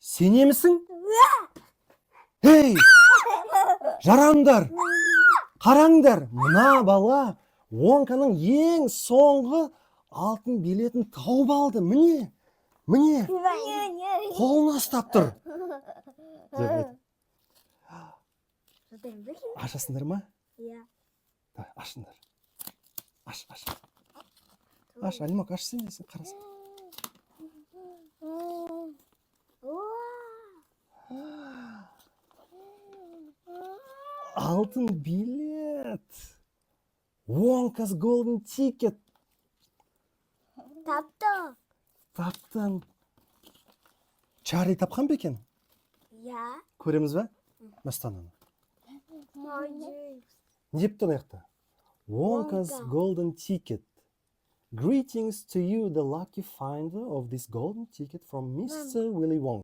Сене misin? Hey! Жараңдар! Қараңдар! Мына бала Вонканың ең соңғы алтын билетін тауып алды. Міне. Қолына ұстап тұр. Ашасыңдар ма? Иә. Ашыңдар. Аш. Аш, Алимак, аш сен десің, қарасың. Алтын билет. Wonka's Golden Ticket. Таптың. Чарли тапқан ба екен? Иә. Көреміз бе? Мәстан оны. Не деп тұр аяқта? Wonka's Golden Ticket. Greetings to you, the lucky finder of this golden ticket from Mr. Willy Wonka.